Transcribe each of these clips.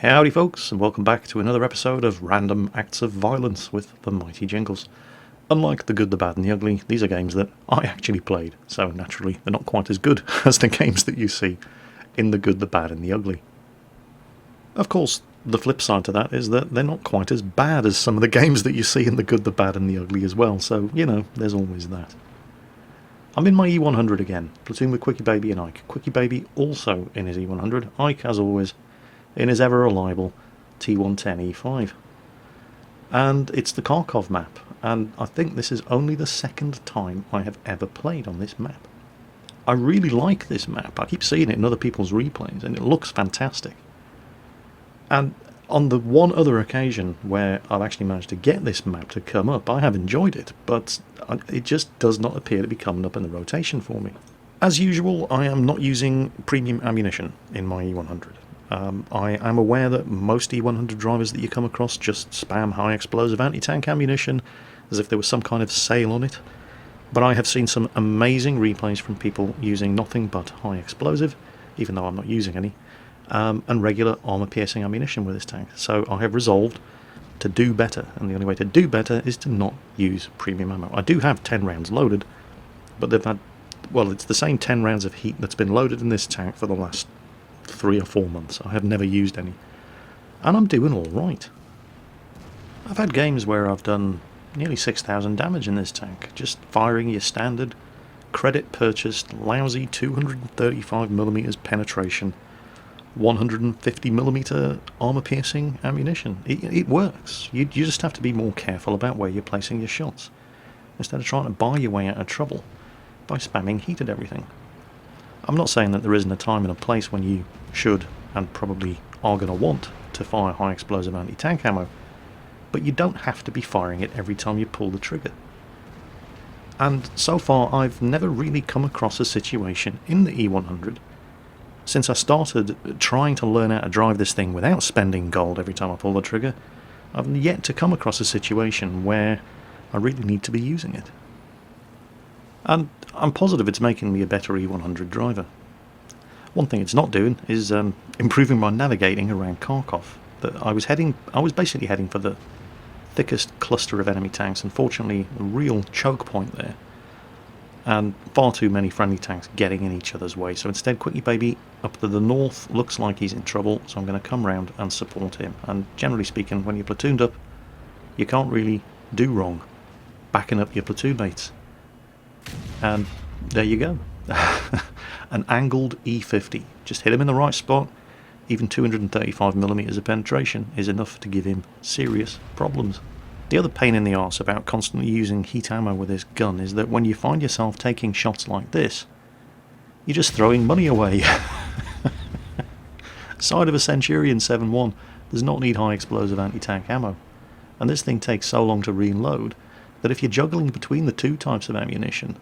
Howdy folks, and welcome back to another episode of Random Acts of Violence with the mighty Jingles. Unlike The Good, the Bad and the Ugly, these are games that I actually played, so naturally they're not quite as good as the games that you see in The Good, the Bad and the Ugly. Of course, the flip side to that is that they're not quite as bad as some of the games that you see in The Good, the Bad and the Ugly as well, so, you know, there's always that. I'm in my E100 again, platoon with Quickie Baby and Ike. Quickie Baby also in his E100, Ike, as always, in his ever-reliable T110E5. And it's the Kharkov map, and I think this is only the second time I have ever played on this map. I really like this map. I keep seeing it in other people's replays, and it looks fantastic. And on the one other occasion where I've actually managed to get this map to come up, I have enjoyed it, but it just does not appear to be coming up in the rotation for me. As usual, I am not using premium ammunition in my E100. I am aware that most E100 drivers that you come across just spam high explosive anti-tank ammunition as if there was some kind of sale on it, but I have seen some amazing replays from people using nothing but high explosive, even though I'm not using any, and regular armour-piercing ammunition with this tank. So I have resolved to do better, and the only way to do better is to not use premium ammo. I do have 10 rounds loaded, but they've had, well, it's the same 10 rounds of heat that's been loaded in this tank for the last 3 or 4 months. I have never used any, and I'm doing alright. I've had games where I've done nearly 6,000 damage in this tank, just firing your standard credit purchased lousy 235mm penetration 150mm armor piercing ammunition. It works. You just have to be more careful about where you're placing your shots instead of trying to buy your way out of trouble by spamming heat at everything. I'm not saying that there isn't a time and a place when you should and probably are going to want to fire high explosive anti-tank ammo, but you don't have to be firing it every time you pull the trigger. And so far I've never really come across a situation in the E100, since I started trying to learn how to drive this thing without spending gold every time I pull the trigger. I've yet to come across a situation where I really need to be using it. And I'm positive it's making me a better E100 driver. One thing it's not doing is improving my navigating around Kharkov. I was basically heading for the thickest cluster of enemy tanks, and fortunately a real choke point there, and far too many friendly tanks getting in each other's way. So instead, Quickie Baby up to the north looks like he's in trouble, so I'm going to come round and support him. And generally speaking, when you're platooned up, you can't really do wrong backing up your platoon mates. And there you go. An angled E50. Just hit him in the right spot. Even 235mm of penetration is enough to give him serious problems. The other pain in the arse about constantly using heat ammo with this gun is that when you find yourself taking shots like this, you're just throwing money away. Side of a Centurion 7.1 does not need high explosive anti-tank ammo, and this thing takes so long to reload that if you're juggling between the two types of ammunition,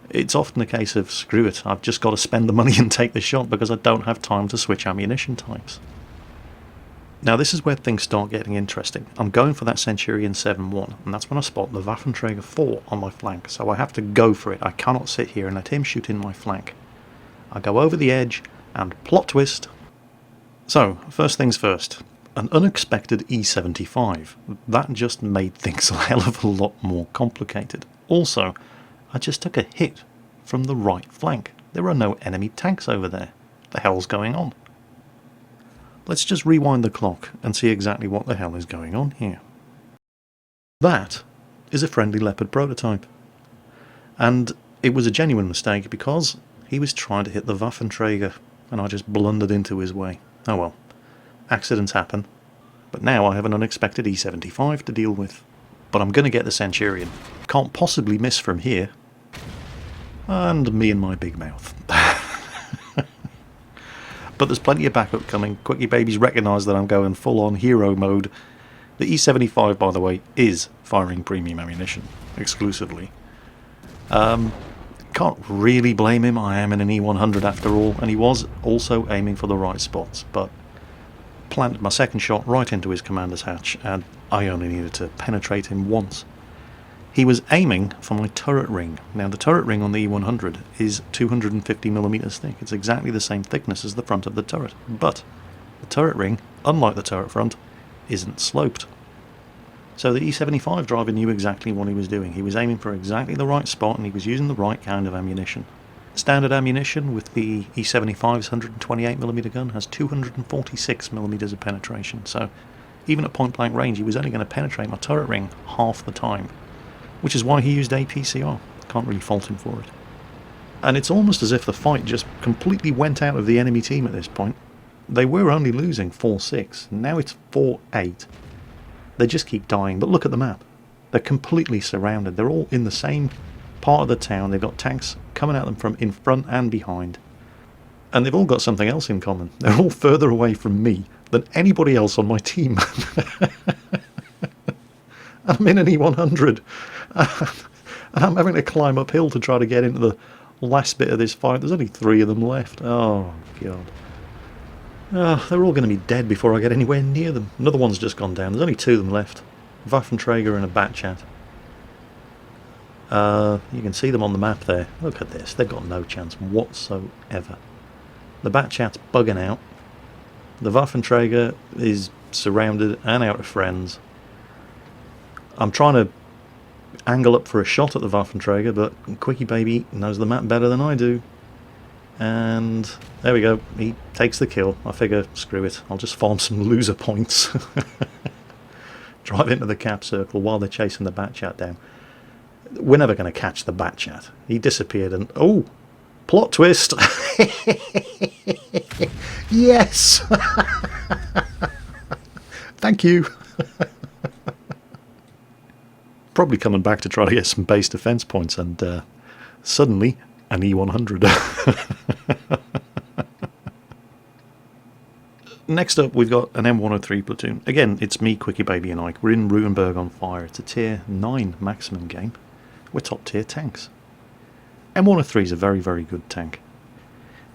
it's often a case of, screw it, I've just got to spend the money and take the shot because I don't have time to switch ammunition types. Now this is where things start getting interesting. I'm going for that Centurion 7.1, and that's when I spot the Waffenträger 4 on my flank, so I have to go for it. I cannot sit here and let him shoot in my flank. I go over the edge, and plot twist. So, first things first. An unexpected E75. That just made things a hell of a lot more complicated. Also, I just took a hit from the right flank. There are no enemy tanks over there. The hell's going on? Let's just rewind the clock and see exactly what the hell is going on here. That is a friendly Leopard prototype. And it was a genuine mistake because he was trying to hit the Waffenträger and I just blundered into his way. Oh well. Accidents happen. But now I have an unexpected E75 to deal with. But I'm going to get the Centurion. Can't possibly miss from here. And me and my big mouth. But there's plenty of backup coming. Quickie Baby's recognised that I'm going full-on hero mode. The E75, by the way, is firing premium ammunition exclusively. Can't really blame him. I am in an E100 after all, and he was also aiming for the right spots, but planted my second shot right into his commander's hatch, and I only needed to penetrate him once. He was aiming for my turret ring. Now the turret ring on the E100 is 250mm thick. It's exactly the same thickness as the front of the turret, but The turret ring, unlike the turret front, isn't sloped. So the E75 driver knew exactly what he was doing. He was aiming for exactly the right spot and he was using the right kind of ammunition. Standard ammunition with the E75's 128mm gun has 246mm of penetration, so even at point blank range he was only going to penetrate my turret ring half the time, which is why he used APCR. Can't really fault him for it. And it's almost as if the fight just completely went out of the enemy team at this point. They were only losing 4-6, now it's 4-8. They just keep dying, but look at the map. They're completely surrounded. They're all in the same part of the town. They've got tanks coming at them from in front and behind. And they've all got something else in common. They're all further away from me than anybody else on my team. I'm in an E100. And I'm having to climb uphill to try to get into the last bit of this fight. There's only 3 of them left. Oh, God. They're all going to be dead before I get anywhere near them. Another one's just gone down. There's only 2 of them left. Waffenträger and a Batchat. You can see them on the map there. Look at this. They've got no chance whatsoever. The Batchat's bugging out. The Waffenträger is surrounded and out of friends. I'm trying to angle up for a shot at the Waffenträger, but Quickie Baby knows the map better than I do. And there we go. He takes the kill. I figure, screw it. I'll just farm some loser points. Drive into the cap circle while they're chasing the Batchat down. We're never going to catch the Batchat. He disappeared and... oh! Plot twist! Yes! Thank you! Probably coming back to try to get some base defense points, and suddenly an E100. Next up, we've got an M103 platoon. Again, it's me, Quickie Baby, and Ike. We're in Rutenberg on Fire. It's a tier 9 maximum game. We're top tier tanks. M103 is a very, very good tank.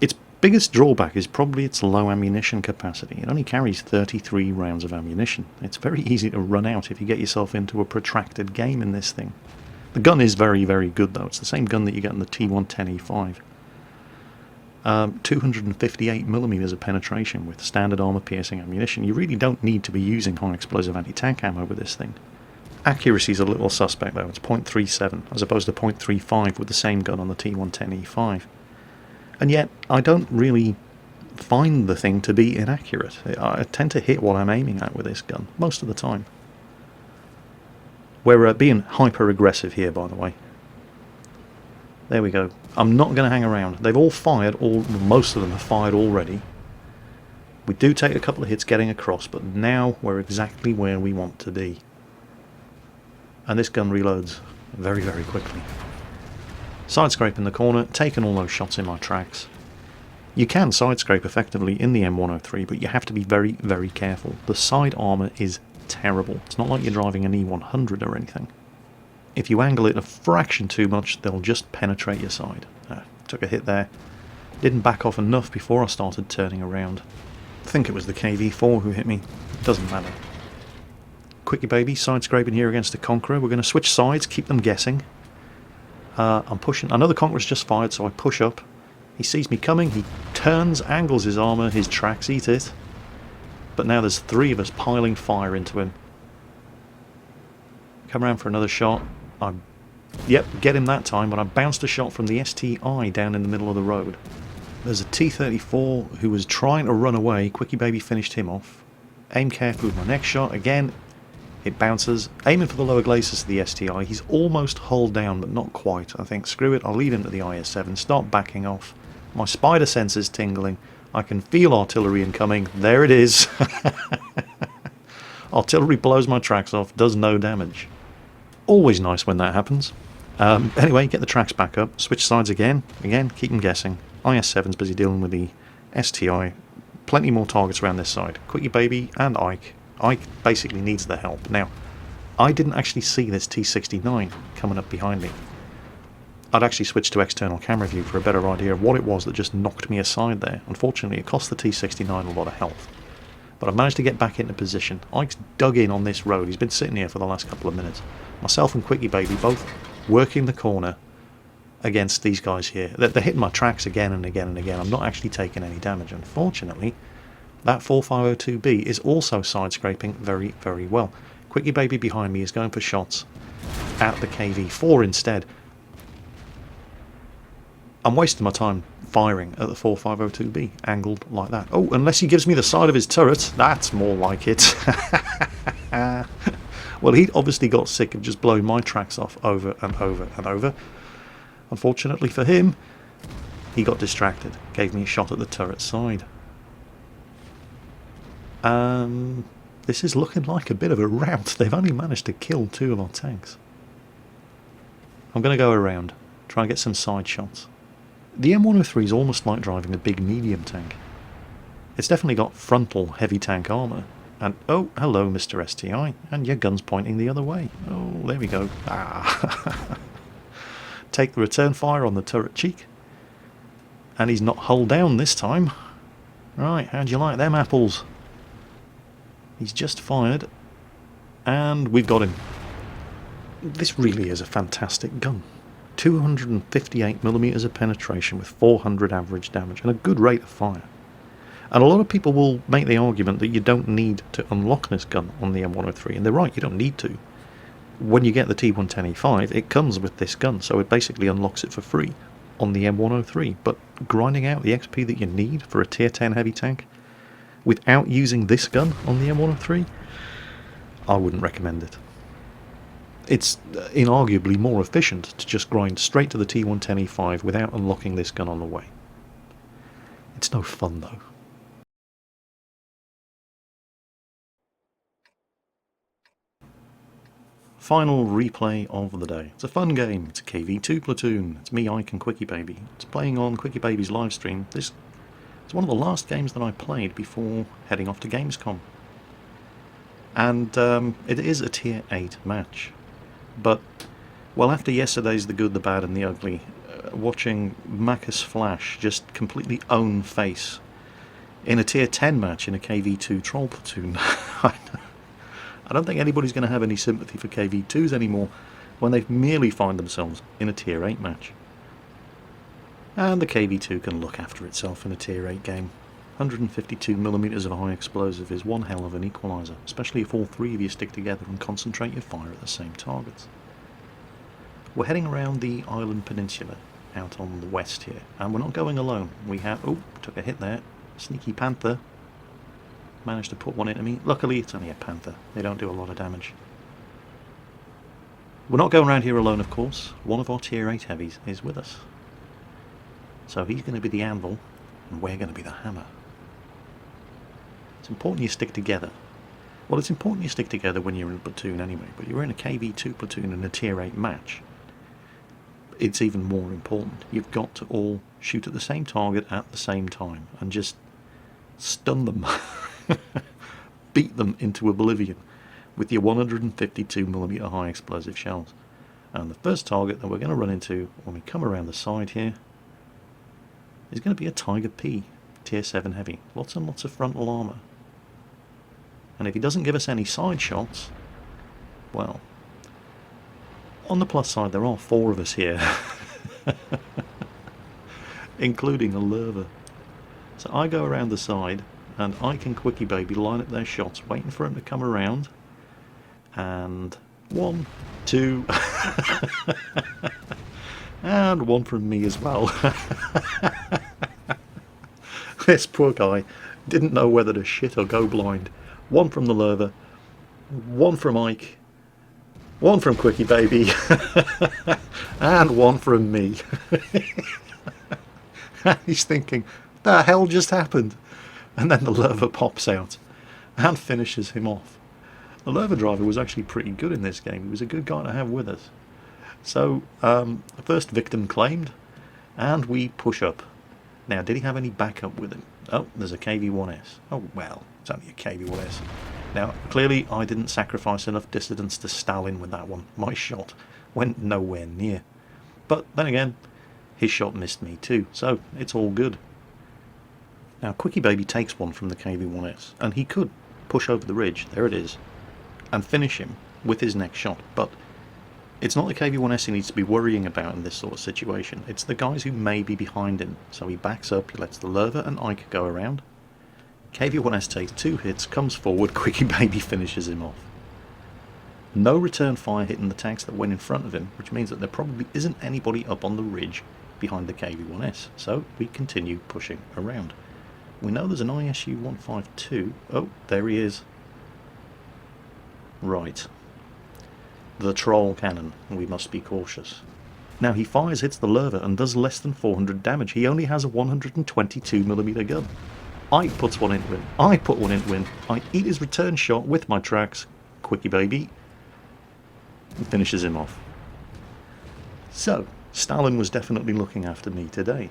Its biggest drawback is probably its low ammunition capacity. It only carries 33 rounds of ammunition. It's very easy to run out if you get yourself into a protracted game in this thing. The gun is very, very good though. It's the same gun that you get in the T110E5. 258mm of penetration with standard armor piercing ammunition. You really don't need to be using high explosive anti-tank ammo with this thing. Accuracy is a little suspect though. It's 0.37 as opposed to 0.35 with the same gun on the T110E5. And yet I don't really find the thing to be inaccurate. I tend to hit what I'm aiming at with this gun most of the time. We're being hyper aggressive here, by the way. There we go. I'm not going to hang around. They've all fired, most of them have fired already. We do take a couple of hits getting across, but now we're exactly where we want to be. And this gun reloads very, very quickly. Side scrape in the corner, taking all those shots in my tracks. You can side scrape effectively in the M103, but you have to be very, very careful. The side armour is terrible. It's not like you're driving an E100 or anything. If you angle it a fraction too much, they'll just penetrate your side. Took a hit there. Didn't back off enough before I started turning around. I think it was the KV-4 who hit me. Doesn't matter. Quickie Baby, side scraping here against the Conqueror. We're going to switch sides, keep them guessing. I'm pushing. I know the Conqueror's just fired, so I push up. He sees me coming, he turns, angles his armour, his tracks eat it. But now there's 3 of us piling fire into him. Come around for another shot. Yep, get him that time, but I bounced a shot from the STI down in the middle of the road. There's a T-34 who was trying to run away. Quickie Baby finished him off. Aim carefully with my next shot. Again, it bounces. Aiming for the lower glacis of the STI. He's almost hull down, but not quite. I think, screw it, I'll lead him to the IS-7. Start backing off. My spider sense is tingling. I can feel artillery incoming. There it is. Artillery blows my tracks off, does no damage. Always nice when that happens. Anyway, get the tracks back up, switch sides again, keep them guessing. IS-7's busy dealing with the STI. Plenty more targets around this side. Quickie Baby and Ike. Ike basically needs the help. Now, I didn't actually see this T-69 coming up behind me. I'd actually switched to external camera view for a better idea of what it was that just knocked me aside there. Unfortunately, it cost the T-69 a lot of health. But I've managed to get back into position. Ike's dug in on this road. He's been sitting here for the last couple of minutes. Myself and Quickie Baby both working the corner against these guys here. They're hitting my tracks again and again and again. I'm not actually taking any damage. Unfortunately, that 4502B is also side-scraping very, very well. Quickie Baby behind me is going for shots at the KV4 instead. I'm wasting my time firing at the 4502B, angled like that. Oh, unless he gives me the side of his turret, that's more like it. Well, he obviously got sick of just blowing my tracks off over and over and over. Unfortunately for him, he got distracted, gave me a shot at the turret side. This is looking like a bit of a rout. They've only managed to kill 2 of our tanks. I'm going to go around, try and get some side shots. The M103 is almost like driving a big medium tank. It's definitely got frontal heavy tank armour. And, oh, hello Mr. STI, and your gun's pointing the other way. Oh, there we go. Ah. Take the return fire on the turret cheek. And he's not hull down this time. Right, how'd you like them apples? He's just fired. And we've got him. This really is a fantastic gun. 258mm of penetration with 400 average damage and a good rate of fire. And a lot of people will make the argument that you don't need to unlock this gun on the M103, and they're right, you don't need to. When you get the T110E5, it comes with this gun, so it basically unlocks it for free on the M103, but grinding out the XP that you need for a tier 10 heavy tank without using this gun on the M103, I wouldn't recommend it. It's inarguably more efficient to just grind straight to the T110E5 without unlocking this gun on the way. It's no fun though. Final replay of the day. It's a fun game. It's a KV2 platoon. It's me, Ike, and Quickie Baby. It's playing on Quickie Baby's live stream. This is one of the last games that I played before heading off to Gamescom. And it is a tier 8 match. But, well, after yesterday's The Good, the Bad and the Ugly, watching Macus Flash just completely own face in a tier 10 match in a KV2 troll platoon, I don't think anybody's going to have any sympathy for KV2s anymore when they've merely find themselves in a tier 8 match. And the KV2 can look after itself in a tier 8 game. 152mm of high explosive is one hell of an equaliser, especially if all 3 of you stick together and concentrate your fire at the same targets. We're heading around the island peninsula, out on the west here, and we're not going alone. We have... oh, took a hit there. Sneaky Panther. Managed to put one into me. Luckily it's only a Panther. They don't do a lot of damage. We're not going around here alone, of course. One of our tier 8 heavies is with us. So he's going to be the anvil, and we're going to be the hammer. It's important you stick together. Well, it's important you stick together when you're in a platoon anyway, but you're in a KV2 platoon in a tier 8 match. It's even more important. You've got to all shoot at the same target at the same time, and just stun them. Beat them into oblivion with your 152mm high explosive shells. And the first target that we're going to run into when we come around the side here is going to be a Tiger P, tier 7 heavy. Lots and lots of frontal armour. And if he doesn't give us any side shots, well, on the plus side there are 4 of us here, including a lurver. So I go around the side, and Ike and Quickie Baby line up their shots, waiting for him to come around. And 1, 2, and 1 from me as well. This poor guy didn't know whether to shit or go blind. 1 from the lurver, 1 from Ike, 1 from Quickie Baby, and 1 from me. And he's thinking, the hell just happened? And then the lurver pops out and finishes him off. The lurver driver was actually pretty good in this game. He was a good guy to have with us. So, first victim claimed, and we push up. Now, did he have any backup with him? Oh, there's a KV-1S. Oh, well, it's only a KV-1S. Now, clearly I didn't sacrifice enough dissidence to Stalin with that one. My shot went nowhere near. But then again, his shot missed me too, so it's all good. Now, Quickie Baby takes one from the KV-1S, and he could push over the ridge, there it is, and finish him with his next shot, but it's not the KV-1S he needs to be worrying about in this sort of situation. It's the guys who may be behind him. So he backs up, he lets the lurver and Ike go around, KV-1S takes 2 hits, comes forward, Quickie Baby finishes him off. No return fire hitting the tanks that went in front of him, which means that there probably isn't anybody up on the ridge behind the KV-1S, so we continue pushing around. We know there's an ISU-152. Oh, there he is. Right. The troll cannon. We must be cautious. Now he fires, hits the lurver, and does less than 400 damage. He only has a 122mm gun. I puts one into him. I put one into him. I eat his return shot with my tracks. Quickie Baby finishes him off. So, Stalin was definitely looking after me today.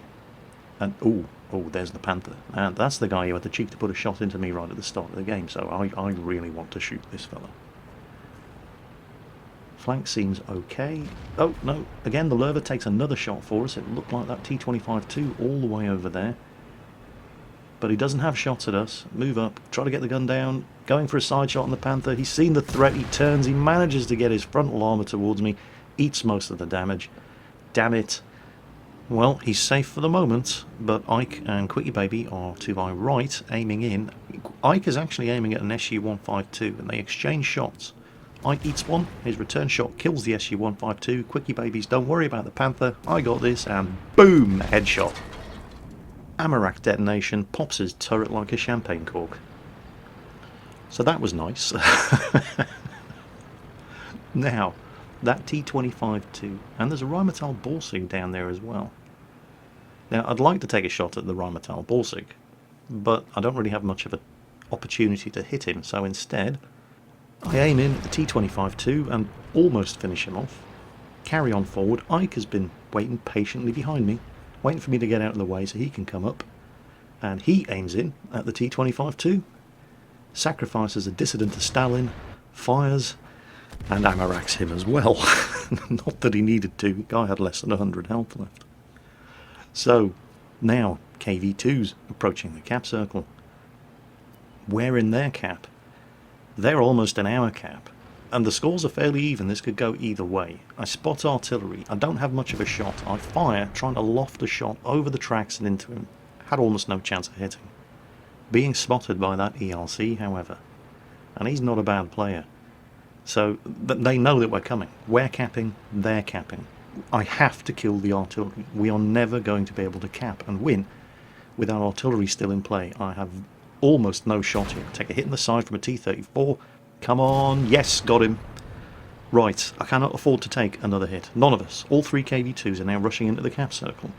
And, oh, there's the Panther. And that's the guy who had the cheek to put a shot into me right at the start of the game, so I really want to shoot this fella. Flank seems okay. Oh, no, again the lurver takes another shot for us. It looked like that T-25-2 all the way over there. But he doesn't have shots at us. Move up, try to get the gun down, going for a side shot on the Panther. He's seen the threat, he turns, he manages to get his frontal armour towards me, eats most of the damage. Damn it. Well, he's safe for the moment, but Ike and Quickie Baby are to my right, aiming in. Ike is actually aiming at an SU-152, and they exchange shots. Ike eats one, his return shot kills the SU-152. Quickie Babies, don't worry about the Panther, I got this, and boom, headshot. Amarak detonation, pops his turret like a champagne cork. So that was nice. Now, that T-25-2, and there's a Rheinmetall Borsig down there as well. Now, I'd like to take a shot at the Rheinmetall Borsig, but I don't really have much of an opportunity to hit him, so instead, I aim in at the T-25-2 and almost finish him off. Carry on forward. Ike has been waiting patiently behind me, waiting for me to get out of the way so he can come up, and he aims in at the T-25-2, sacrifices a dissident to Stalin, fires, and Amaraks him as well. Not that he needed to, the guy had less than 100 health left. So, now KV-2's approaching the cap circle. We're in their cap. They're almost in our cap. And the scores are fairly even, this could go either way. I spot artillery, I don't have much of a shot. I fire, trying to loft a shot over the tracks and into him. Had almost no chance of hitting. Being spotted by that ELC, however. And he's not a bad player. So, they know that we're coming. We're capping, they're capping. I have to kill the artillery. We are never going to be able to cap and win with our artillery still in play. I have almost no shot here. Take a hit in the side from a T-34. Come on, yes, got him. Right, I cannot afford to take another hit. None of us. All 3 KV-2s are now rushing into the cap circle.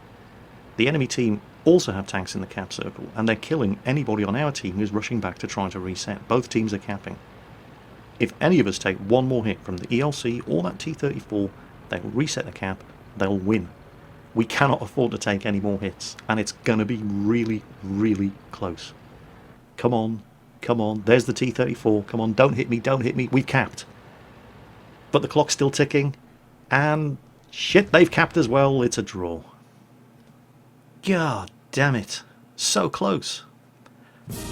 The enemy team also have tanks in the cap circle, and they're killing anybody on our team who's rushing back to try to reset. Both teams are capping. If any of us take one more hit from the ELC or that T-34, they'll reset the cap, they'll win. We cannot afford to take any more hits, and it's going to be really, really close. Come on, come on, there's the T-34, come on, don't hit me, we've capped. But the clock's still ticking, and shit, they've capped as well, it's a draw. God damn it, so close.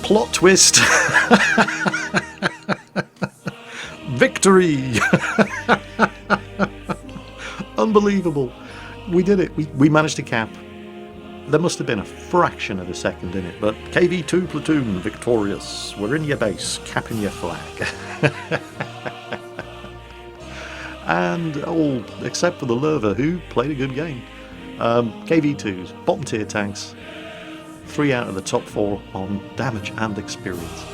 Plot twist! Victory! Unbelievable. We did it. We managed to cap. There must have been a fraction of a second in it, but KV-2 platoon victorious. We're in your base, capping your flag. And all except for the Lurver, who played a good game. KV-2s, bottom tier tanks, 3 out of the top 4 on damage and experience.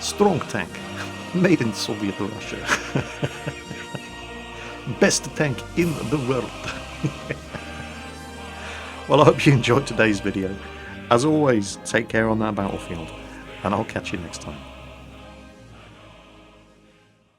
Strong tank, made in Soviet Russia. Best tank in the world. Well, I hope you enjoyed today's video. As always, take care on that battlefield, and I'll catch you next time.